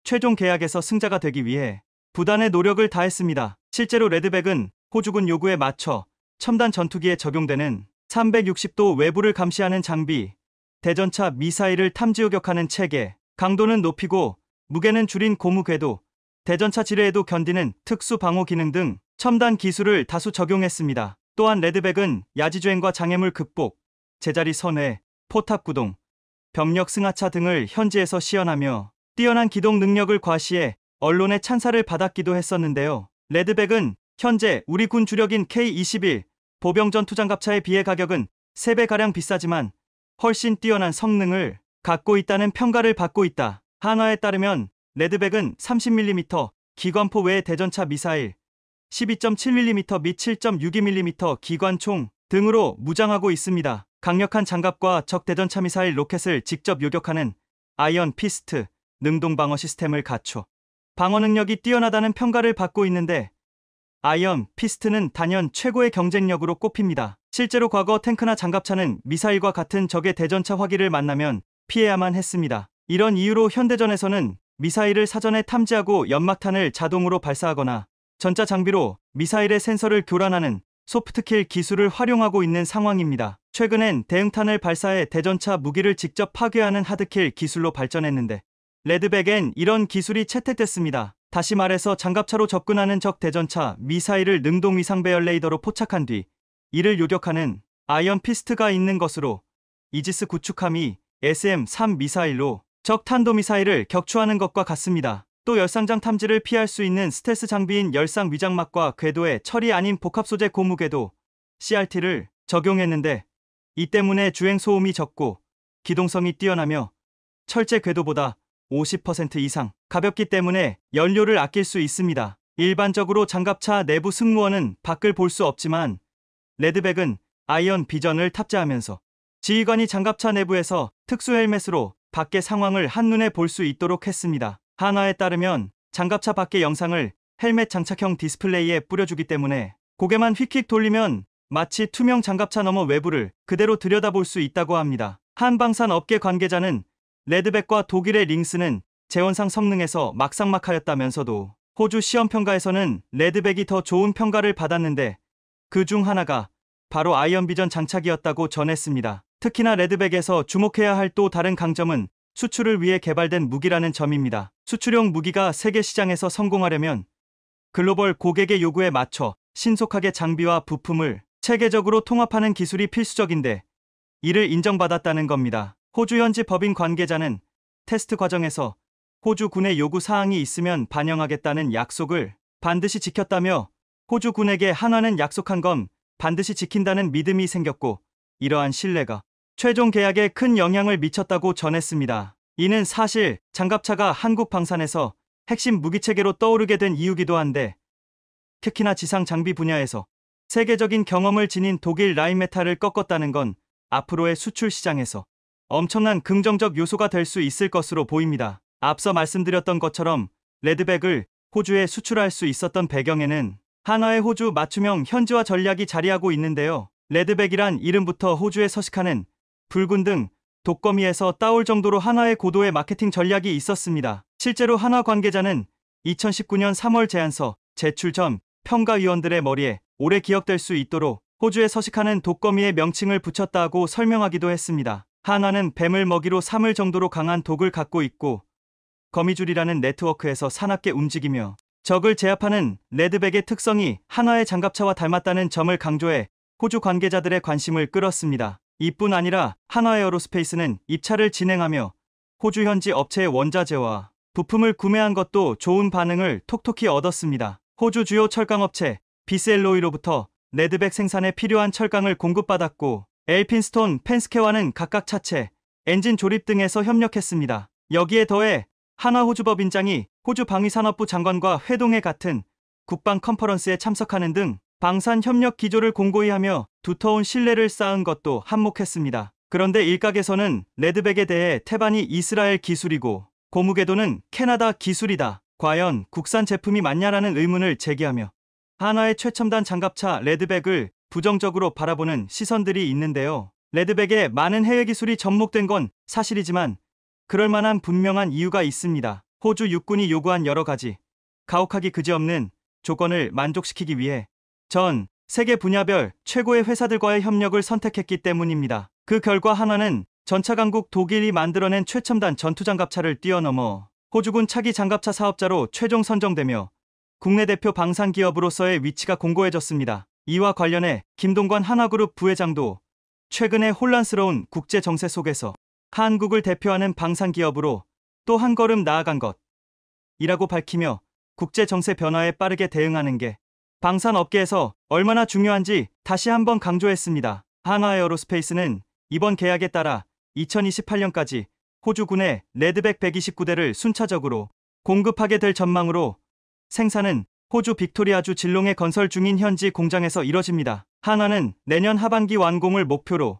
최종 계약에서 승자가 되기 위해 부단의 노력을 다했습니다. 실제로 레드백은 호주군 요구에 맞춰 첨단 전투기에 적용되는 360도 외부를 감시하는 장비, 대전차 미사일을 탐지 요격하는 체계, 강도는 높이고 무게는 줄인 고무 궤도, 대전차 지뢰에도 견디는 특수 방호 기능 등 첨단 기술을 다수 적용했습니다. 또한 레드백은 야지주행과 장애물 극복, 제자리 선회, 포탑 구동, 병력 승하차 등을 현지에서 시연하며 뛰어난 기동 능력을 과시해 언론의 찬사를 받았기도 했었는데요. 레드백은 현재 우리 군 주력인 K-21 보병 전투장갑차에 비해 가격은 3배가량 비싸지만 훨씬 뛰어난 성능을 갖고 있다는 평가를 받고 있다. 한화에 따르면 레드백은 30mm 기관포 외의 대전차 미사일, 12.7mm 및 7.62mm 기관총 등으로 무장하고 있습니다. 강력한 장갑과 적 대전차 미사일 로켓을 직접 요격하는 아이언 피스트 능동 방어 시스템을 갖춰 방어 능력이 뛰어나다는 평가를 받고 있는데 아이언 피스트는 단연 최고의 경쟁력으로 꼽힙니다. 실제로 과거 탱크나 장갑차는 미사일과 같은 적의 대전차 화기를 만나면 피해야만 했습니다. 이런 이유로 현대전에서는 미사일을 사전에 탐지하고 연막탄을 자동으로 발사하거나 전자 장비로 미사일의 센서를 교란하는 소프트킬 기술을 활용하고 있는 상황입니다. 최근엔 대응탄을 발사해 대전차 무기를 직접 파괴하는 하드킬 기술로 발전했는데 레드백엔 이런 기술이 채택됐습니다. 다시 말해서 장갑차로 접근하는 적 대전차 미사일을 능동 위상 배열 레이더로 포착한 뒤 이를 요격하는 아이언 피스트가 있는 것으로 이지스 구축함이 SM-3 미사일로 적 탄도미사일을 격추하는 것과 같습니다. 또 열상장 탐지를 피할 수 있는 스텔스 장비인 열상 위장막과 궤도에 철이 아닌 복합 소재 고무궤도 CRT를 적용했는데 이 때문에 주행 소음이 적고 기동성이 뛰어나며 철제 궤도보다 50% 이상 가볍기 때문에 연료를 아낄 수 있습니다. 일반적으로 장갑차 내부 승무원은 밖을 볼 수 없지만 레드백은 아이언 비전을 탑재하면서 지휘관이 장갑차 내부에서 특수 헬멧으로 밖의 상황을 한눈에 볼 수 있도록 했습니다. 한화에 따르면 장갑차 밖의 영상을 헬멧 장착형 디스플레이에 뿌려주기 때문에 고개만 휙휙 돌리면 마치 투명 장갑차 너머 외부를 그대로 들여다볼 수 있다고 합니다. 한 방산 업계 관계자는 레드백과 독일의 링스는 재원상 성능에서 막상막하였다면서도 호주 시험평가에서는 레드백이 더 좋은 평가를 받았는데 그 중 하나가 바로 아이언 비전 장착이었다고 전했습니다. 특히나 레드백에서 주목해야 할 또 다른 강점은 수출을 위해 개발된 무기라는 점입니다. 수출용 무기가 세계 시장에서 성공하려면 글로벌 고객의 요구에 맞춰 신속하게 장비와 부품을 체계적으로 통합하는 기술이 필수적인데 이를 인정받았다는 겁니다. 호주 현지 법인 관계자는 테스트 과정에서 호주 군의 요구 사항이 있으면 반영하겠다는 약속을 반드시 지켰다며 호주 군에게 한화는 약속한 건 반드시 지킨다는 믿음이 생겼고 이러한 신뢰가 최종 계약에 큰 영향을 미쳤다고 전했습니다. 이는 사실 장갑차가 한국 방산에서 핵심 무기체계로 떠오르게 된 이유기도 한데 특히나 지상 장비 분야에서 세계적인 경험을 지닌 독일 라인메탈을 꺾었다는 건 앞으로의 수출 시장에서 엄청난 긍정적 요소가 될 수 있을 것으로 보입니다. 앞서 말씀드렸던 것처럼 레드백을 호주에 수출할 수 있었던 배경에는 한화의 호주 맞춤형 현지화 전략이 자리하고 있는데요. 레드백이란 이름부터 호주에 서식하는 붉은 등 독거미에서 따올 정도로 한화의 고도의 마케팅 전략이 있었습니다. 실제로 한화 관계자는 2019년 3월 제안서 제출 전 평가위원들의 머리에 오래 기억될 수 있도록 호주에 서식하는 독거미의 명칭을 붙였다고 설명하기도 했습니다. 한화는 뱀을 먹이로 삼을 정도로 강한 독을 갖고 있고 거미줄이라는 네트워크에서 사납게 움직이며 적을 제압하는 레드백의 특성이 한화의 장갑차와 닮았다는 점을 강조해 호주 관계자들의 관심을 끌었습니다. 이뿐 아니라 한화에어로스페이스는 입찰을 진행하며 호주 현지 업체의 원자재와 부품을 구매한 것도 좋은 반응을 톡톡히 얻었습니다. 호주 주요 철강업체 비스엘로이로부터 레드백 생산에 필요한 철강을 공급받았고 엘핀스톤, 펜스케와는 각각 차체, 엔진 조립 등에서 협력했습니다. 여기에 더해 한화 호주법인장이 호주 방위산업부 장관과 회동회 같은 국방 컨퍼런스에 참석하는 등 방산 협력 기조를 공고히 하며 두터운 신뢰를 쌓은 것도 한몫했습니다. 그런데 일각에서는 레드백에 대해 태반이 이스라엘 기술이고 고무궤도는 캐나다 기술이다. 과연 국산 제품이 맞냐라는 의문을 제기하며 한화의 최첨단 장갑차 레드백을 부정적으로 바라보는 시선들이 있는데요. 레드백에 많은 해외 기술이 접목된 건 사실이지만 그럴 만한 분명한 이유가 있습니다. 호주 육군이 요구한 여러 가지 가혹하기 그지없는 조건을 만족시키기 위해 전 세계 분야별 최고의 회사들과의 협력을 선택했기 때문입니다. 그 결과 한화는 전차 강국 독일이 만들어낸 최첨단 전투장갑차를 뛰어넘어 호주군 차기 장갑차 사업자로 최종 선정되며 국내 대표 방산 기업으로서의 위치가 공고해졌습니다. 이와 관련해 김동관 한화그룹 부회장도 최근에 혼란스러운 국제 정세 속에서 한국을 대표하는 방산 기업으로 또 한 걸음 나아간 것이라고 밝히며 국제 정세 변화에 빠르게 대응하는 게 방산 업계에서 얼마나 중요한지 다시 한번 강조했습니다. 한화에어로스페이스는 이번 계약에 따라 2028년까지 호주군에 레드백 129대를 순차적으로 공급하게 될 전망으로 생산은 호주 빅토리아주 질롱에 건설 중인 현지 공장에서 이뤄집니다. 한화는 내년 하반기 완공을 목표로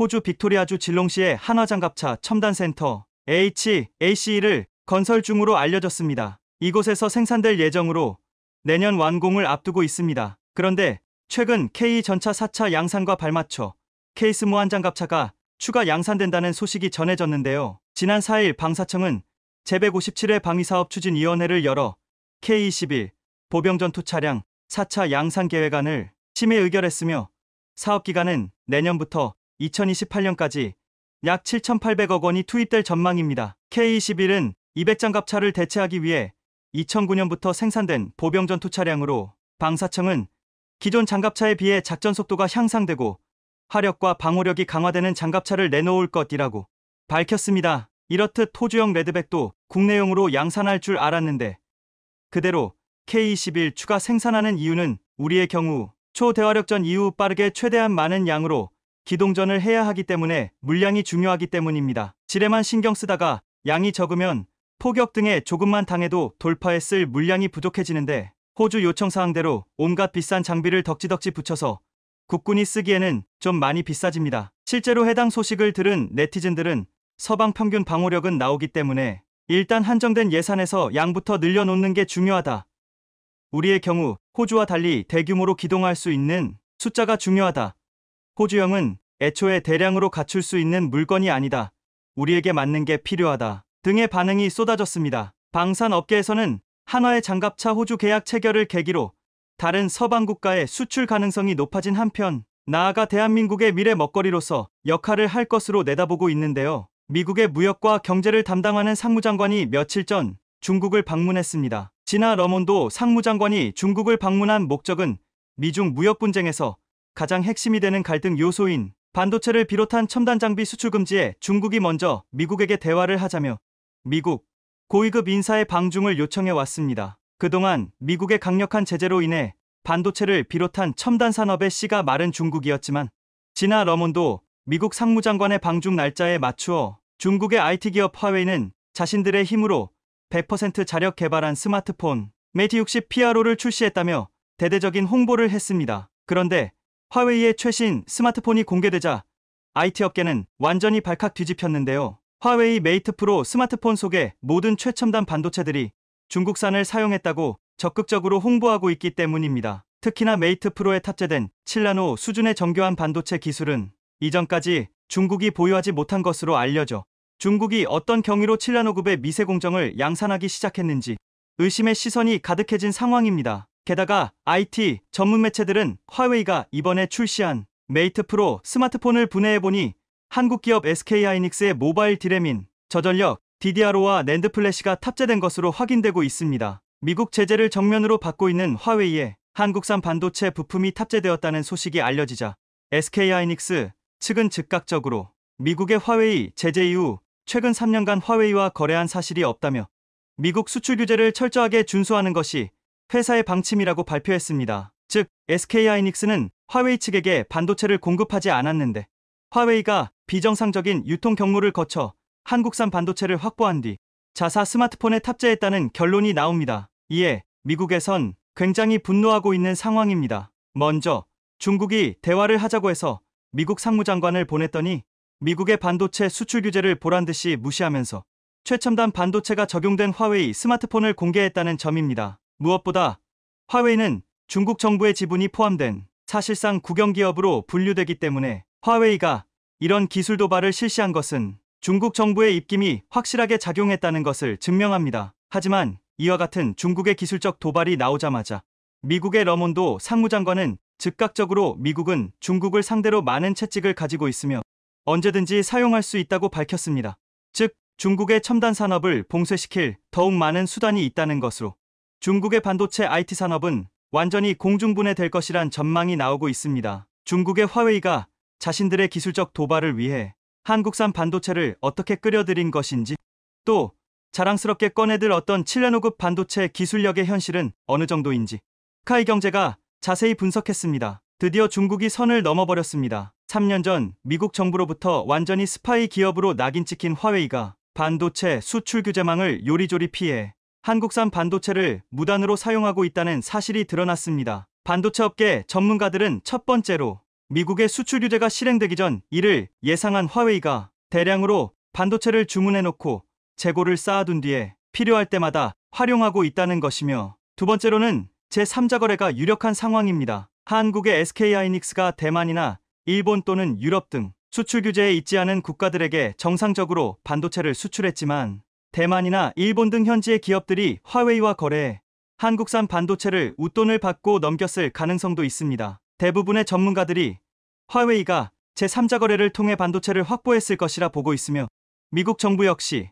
호주 빅토리아주 질롱시의 한화장갑차 첨단센터 HACE를 건설 중으로 알려졌습니다. 이곳에서 생산될 예정으로 내년 완공을 앞두고 있습니다. 그런데 최근 K 전차 4차 양산과 발맞춰 케이스모 한 장갑차가 추가 양산된다는 소식이 전해졌는데요. 지난 4일 방사청은 제157회 방위사업추진위원회를 열어 K21 보병전투 차량 4차 양산 계획안을 심의 의결했으며 사업기간은 내년부터 2028년까지 약 7,800억 원이 투입될 전망입니다. K21은 200장갑차를 대체하기 위해 2009년부터 생산된 보병전투 차량으로 방사청은 기존 장갑차에 비해 작전 속도가 향상되고 화력과 방호력이 강화되는 장갑차를 내놓을 것이라고 밝혔습니다. 이렇듯 호주형 레드백도 국내용으로 양산할 줄 알았는데 그대로 K21 추가 생산하는 이유는 우리의 경우 초대화력전 이후 빠르게 최대한 많은 양으로 기동전을 해야 하기 때문에 물량이 중요하기 때문입니다. 지뢰만 신경 쓰다가 양이 적으면 포격 등에 조금만 당해도 돌파에 쓸 물량이 부족해지는데 호주 요청사항대로 온갖 비싼 장비를 덕지덕지 붙여서 국군이 쓰기에는 좀 많이 비싸집니다. 실제로 해당 소식을 들은 네티즌들은 서방 평균 방호력은 나오기 때문에 일단 한정된 예산에서 양부터 늘려놓는 게 중요하다. 우리의 경우 호주와 달리 대규모로 기동할 수 있는 숫자가 중요하다. 호주형은 애초에 대량으로 갖출 수 있는 물건이 아니다. 우리에게 맞는 게 필요하다. 등의 반응이 쏟아졌습니다. 방산업계에서는 한화의 장갑차 호주 계약 체결을 계기로 다른 서방 국가의 수출 가능성이 높아진 한편 나아가 대한민국의 미래 먹거리로서 역할을 할 것으로 내다보고 있는데요. 미국의 무역과 경제를 담당하는 상무장관이 며칠 전 중국을 방문했습니다. 지나 러몬도 상무장관이 중국을 방문한 목적은 미중 무역 분쟁에서 가장 핵심이 되는 갈등 요소인 반도체를 비롯한 첨단 장비 수출 금지에 중국이 먼저 미국에게 대화를 하자며 미국 고위급 인사의 방중을 요청해 왔습니다. 그동안 미국의 강력한 제재로 인해 반도체를 비롯한 첨단 산업의 씨가 마른 중국이었지만 지나 러몬도 미국 상무장관의 방중 날짜에 맞추어 중국의 IT 기업 화웨이는 자신들의 힘으로 100% 자력 개발한 스마트폰 메이트 60 PRO를 출시했다며 대대적인 홍보를 했습니다. 그런데 화웨이의 최신 스마트폰이 공개되자 IT 업계는 완전히 발칵 뒤집혔는데요. 화웨이 메이트 프로 스마트폰 속의 모든 최첨단 반도체들이 중국산을 사용했다고 적극적으로 홍보하고 있기 때문입니다. 특히나 메이트 프로에 탑재된 7나노 수준의 정교한 반도체 기술은 이전까지 중국이 보유하지 못한 것으로 알려져 중국이 어떤 경위로 7나노급의 미세 공정을 양산하기 시작했는지 의심의 시선이 가득해진 상황입니다. 게다가 IT 전문 매체들은 화웨이가 이번에 출시한 메이트 프로 스마트폰을 분해해보니 한국 기업 SK하이닉스의 모바일 디램인 저전력 DDR5와 낸드 플래시가 탑재된 것으로 확인되고 있습니다. 미국 제재를 정면으로 받고 있는 화웨이에 한국산 반도체 부품이 탑재되었다는 소식이 알려지자 SK하이닉스 측은 즉각적으로 미국의 화웨이 제재 이후 최근 3년간 화웨이와 거래한 사실이 없다며 미국 수출 규제를 철저하게 준수하는 것이 회사의 방침이라고 발표했습니다. 즉 SK하이닉스는 화웨이 측에게 반도체를 공급하지 않았는데 화웨이가 비정상적인 유통 경로를 거쳐 한국산 반도체를 확보한 뒤 자사 스마트폰에 탑재했다는 결론이 나옵니다. 이에 미국에선 굉장히 분노하고 있는 상황입니다. 먼저 중국이 대화를 하자고 해서 미국 상무장관을 보냈더니 미국의 반도체 수출 규제를 보란듯이 무시하면서 최첨단 반도체가 적용된 화웨이 스마트폰을 공개했다는 점입니다. 무엇보다 화웨이는 중국 정부의 지분이 포함된 사실상 국영기업으로 분류되기 때문에 화웨이가 이런 기술 도발을 실시한 것은 중국 정부의 입김이 확실하게 작용했다는 것을 증명합니다. 하지만 이와 같은 중국의 기술적 도발이 나오자마자 미국의 러몬도 상무장관은 즉각적으로 미국은 중국을 상대로 많은 채찍을 가지고 있으며 언제든지 사용할 수 있다고 밝혔습니다. 즉 중국의 첨단 산업을 봉쇄시킬 더욱 많은 수단이 있다는 것으로 중국의 반도체 IT 산업은 완전히 공중분해될 것이란 전망이 나오고 있습니다. 중국의 화웨이가 자신들의 기술적 도발을 위해 한국산 반도체를 어떻게 끌어들인 것인지 또 자랑스럽게 꺼내들 어떤 7나노급 반도체 기술력의 현실은 어느 정도인지 카이경제가 자세히 분석했습니다. 드디어 중국이 선을 넘어버렸습니다. 3년 전 미국 정부로부터 완전히 스파이 기업으로 낙인 찍힌 화웨이가 반도체 수출 규제망을 요리조리 피해 한국산 반도체를 무단으로 사용하고 있다는 사실이 드러났습니다. 반도체 업계 전문가들은 첫 번째로 미국의 수출 규제가 실행되기 전 이를 예상한 화웨이가 대량으로 반도체를 주문해놓고 재고를 쌓아둔 뒤에 필요할 때마다 활용하고 있다는 것이며, 두 번째로는 제3자 거래가 유력한 상황입니다. 한국의 SK하이닉스가 대만이나 일본 또는 유럽 등 수출 규제에 있지 않은 국가들에게 정상적으로 반도체를 수출했지만, 대만이나 일본 등 현지의 기업들이 화웨이와 거래해 한국산 반도체를 웃돈을 받고 넘겼을 가능성도 있습니다. 대부분의 전문가들이 화웨이가 제3자 거래를 통해 반도체를 확보했을 것이라 보고 있으며, 미국 정부 역시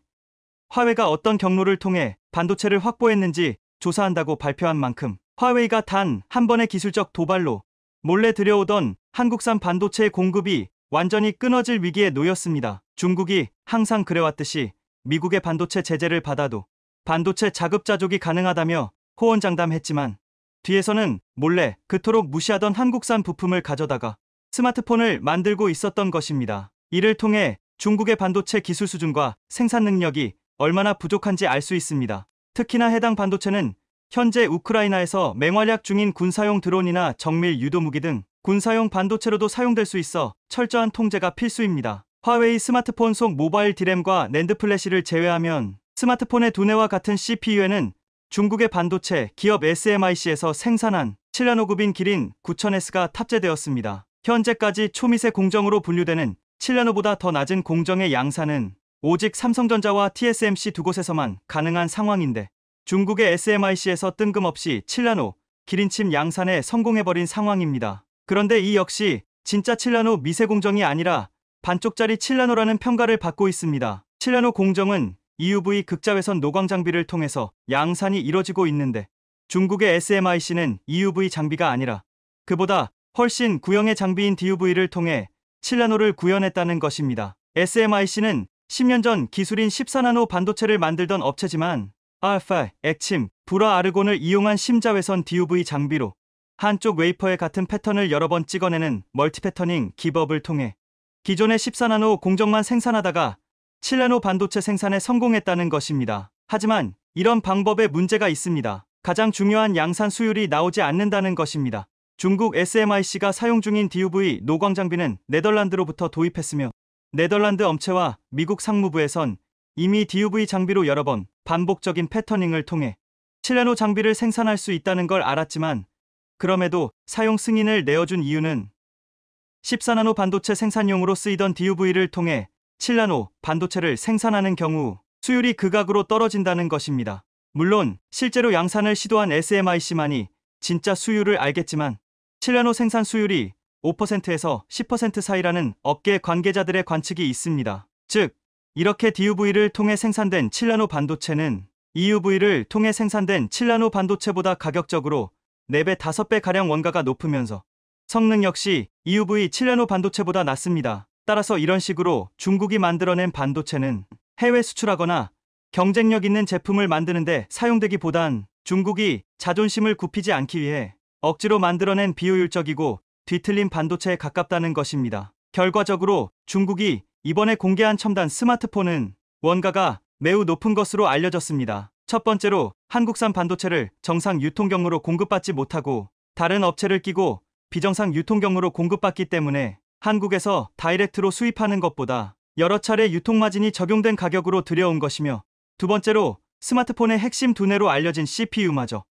화웨이가 어떤 경로를 통해 반도체를 확보했는지 조사한다고 발표한 만큼 화웨이가 단 한 번의 기술적 도발로 몰래 들여오던 한국산 반도체의 공급이 완전히 끊어질 위기에 놓였습니다. 중국이 항상 그래왔듯이 미국의 반도체 제재를 받아도 반도체 자급자족이 가능하다며 호언장담했지만, 뒤에서는 몰래 그토록 무시하던 한국산 부품을 가져다가 스마트폰을 만들고 있었던 것입니다. 이를 통해 중국의 반도체 기술 수준과 생산 능력이 얼마나 부족한지 알 수 있습니다. 특히나 해당 반도체는 현재 우크라이나에서 맹활약 중인 군사용 드론이나 정밀 유도무기 등 군사용 반도체로도 사용될 수 있어 철저한 통제가 필수입니다. 화웨이 스마트폰 속 모바일 디램과 낸드 플래시를 제외하면 스마트폰의 두뇌와 같은 CPU에는 중국의 반도체 기업 SMIC에서 생산한 7나노급인 기린 9000S가 탑재되었습니다. 현재까지 초미세 공정으로 분류되는 7나노보다 더 낮은 공정의 양산은 오직 삼성전자와 TSMC 두 곳에서만 가능한 상황인데, 중국의 SMIC에서 뜬금없이 7나노 기린칩 양산에 성공해버린 상황입니다. 그런데 이 역시 진짜 7나노 미세 공정이 아니라 반쪽짜리 7나노라는 평가를 받고 있습니다. 7나노 공정은 EUV 극자외선 노광 장비를 통해서 양산이 이뤄지고 있는데, 중국의 SMIC는 EUV 장비가 아니라 그보다 훨씬 구형의 장비인 DUV를 통해 7나노를 구현했다는 것입니다. SMIC는 10년 전 기술인 14나노 반도체를 만들던 업체지만, 알파, 액침, 불화 아르곤을 이용한 심자외선 DUV 장비로 한쪽 웨이퍼의 같은 패턴을 여러 번 찍어내는 멀티 패터닝 기법을 통해 기존의 14나노 공정만 생산하다가 7나노 반도체 생산에 성공했다는 것입니다. 하지만 이런 방법에 문제가 있습니다. 가장 중요한 양산 수율이 나오지 않는다는 것입니다. 중국 SMIC가 사용 중인 DUV 노광 장비는 네덜란드로부터 도입했으며, 네덜란드 업체와 미국 상무부에선 이미 DUV 장비로 여러 번 반복적인 패터닝을 통해 7나노 장비를 생산할 수 있다는 걸 알았지만, 그럼에도 사용 승인을 내어준 이유는 14나노 반도체 생산용으로 쓰이던 DUV를 통해 7나노 반도체를 생산하는 경우 수율이 극악으로 떨어진다는 것입니다. 물론 실제로 양산을 시도한 SMIC만이 진짜 수율을 알겠지만, 7나노 생산 수율이 5%에서 10% 사이라는 업계 관계자들의 관측이 있습니다. 즉, 이렇게 DUV를 통해 생산된 7나노 반도체는 EUV를 통해 생산된 7나노 반도체보다 가격적으로 4배, 5배 가량 원가가 높으면서 성능 역시 EUV 7나노 반도체보다 낮습니다. 따라서 이런 식으로 중국이 만들어낸 반도체는 해외 수출하거나 경쟁력 있는 제품을 만드는데 사용되기보단 중국이 자존심을 굽히지 않기 위해 억지로 만들어낸 비효율적이고 뒤틀린 반도체에 가깝다는 것입니다. 결과적으로 중국이 이번에 공개한 첨단 스마트폰은 원가가 매우 높은 것으로 알려졌습니다. 첫 번째로 한국산 반도체를 정상 유통 경로로 공급받지 못하고 다른 업체를 끼고 비정상 유통 경로로 공급받기 때문에 한국에서 다이렉트로 수입하는 것보다 여러 차례 유통 마진이 적용된 가격으로 들여온 것이며, 두 번째로 스마트폰의 핵심 두뇌로 알려진 CPU마저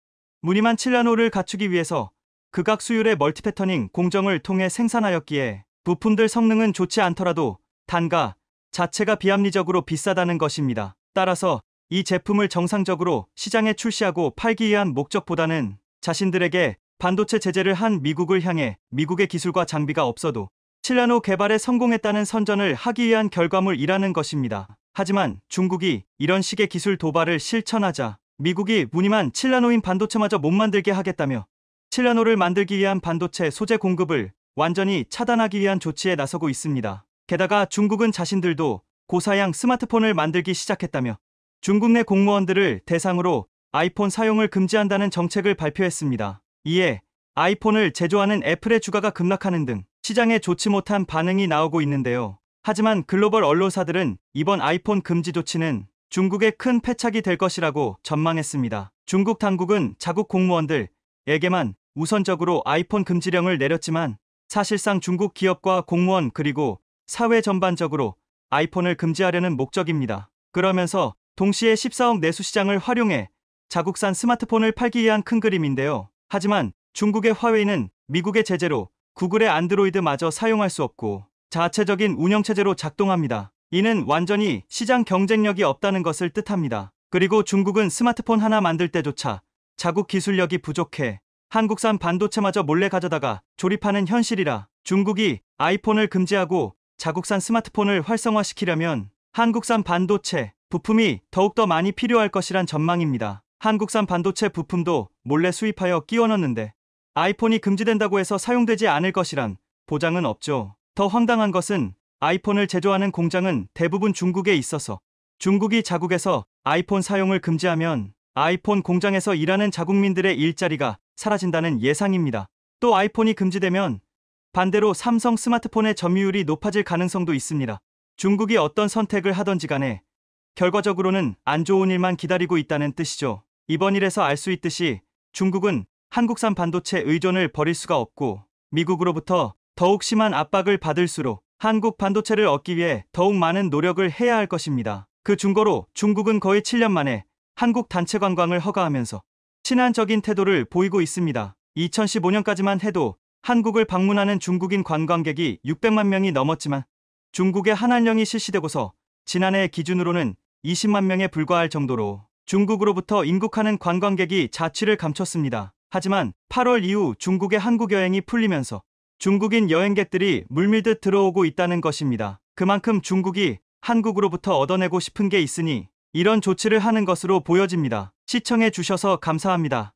무늬만 7나노를 갖추기 위해서 극악 수율의 멀티 패터닝 공정을 통해 생산하였기에 부품들 성능은 좋지 않더라도 단가 자체가 비합리적으로 비싸다는 것입니다. 따라서 이 제품을 정상적으로 시장에 출시하고 팔기 위한 목적보다는 자신들에게 반도체 제재를 한 미국을 향해 미국의 기술과 장비가 없어도 7나노 개발에 성공했다는 선전을 하기 위한 결과물이라는 것입니다. 하지만 중국이 이런 식의 기술 도발을 실천하자 미국이 무늬만 7나노인 반도체마저 못 만들게 하겠다며 7나노를 만들기 위한 반도체 소재 공급을 완전히 차단하기 위한 조치에 나서고 있습니다. 게다가 중국은 자신들도 고사양 스마트폰을 만들기 시작했다며 중국 내 공무원들을 대상으로 아이폰 사용을 금지한다는 정책을 발표했습니다. 이에 아이폰을 제조하는 애플의 주가가 급락하는 등 시장에 좋지 못한 반응이 나오고 있는데요. 하지만 글로벌 언론사들은 이번 아이폰 금지 조치는 중국의 큰 패착이 될 것이라고 전망했습니다. 중국 당국은 자국 공무원들에게만 우선적으로 아이폰 금지령을 내렸지만 사실상 중국 기업과 공무원 그리고 사회 전반적으로 아이폰을 금지하려는 목적입니다. 그러면서 동시에 14억 내수 시장을 활용해 자국산 스마트폰을 팔기 위한 큰 그림인데요. 하지만 중국의 화웨이는 미국의 제재로 구글의 안드로이드마저 사용할 수 없고 자체적인 운영체제로 작동합니다. 이는 완전히 시장 경쟁력이 없다는 것을 뜻합니다. 그리고 중국은 스마트폰 하나 만들 때조차 자국 기술력이 부족해 한국산 반도체마저 몰래 가져다가 조립하는 현실이라 중국이 아이폰을 금지하고 자국산 스마트폰을 활성화시키려면 한국산 반도체 부품이 더욱더 많이 필요할 것이란 전망입니다. 한국산 반도체 부품도 몰래 수입하여 끼워 넣는데 아이폰이 금지된다고 해서 사용되지 않을 것이란 보장은 없죠. 더 황당한 것은 아이폰을 제조하는 공장은 대부분 중국에 있어서 중국이 자국에서 아이폰 사용을 금지하면 아이폰 공장에서 일하는 자국민들의 일자리가 사라진다는 예상입니다. 또 아이폰이 금지되면 반대로 삼성 스마트폰의 점유율이 높아질 가능성도 있습니다. 중국이 어떤 선택을 하던지 간에 결과적으로는 안 좋은 일만 기다리고 있다는 뜻이죠. 이번 일에서 알 수 있듯이 중국은 한국산 반도체 의존을 버릴 수가 없고 미국으로부터 더욱 심한 압박을 받을수록 한국 반도체를 얻기 위해 더욱 많은 노력을 해야 할 것입니다. 그 증거로 중국은 거의 7년 만에 한국 단체 관광을 허가하면서 친환적인 태도를 보이고 있습니다. 2015년까지만 해도 한국을 방문하는 중국인 관광객이 600만 명이 넘었지만 중국의 한한령이 실시되고서 지난해 기준으로는 20만 명에 불과할 정도로 중국으로부터 입국하는 관광객이 자취를 감췄습니다. 하지만 8월 이후 중국의 한국 여행이 풀리면서 중국인 여행객들이 물밀듯 들어오고 있다는 것입니다. 그만큼 중국이 한국으로부터 얻어내고 싶은 게 있으니 이런 조치를 하는 것으로 보여집니다. 시청해 주셔서 감사합니다.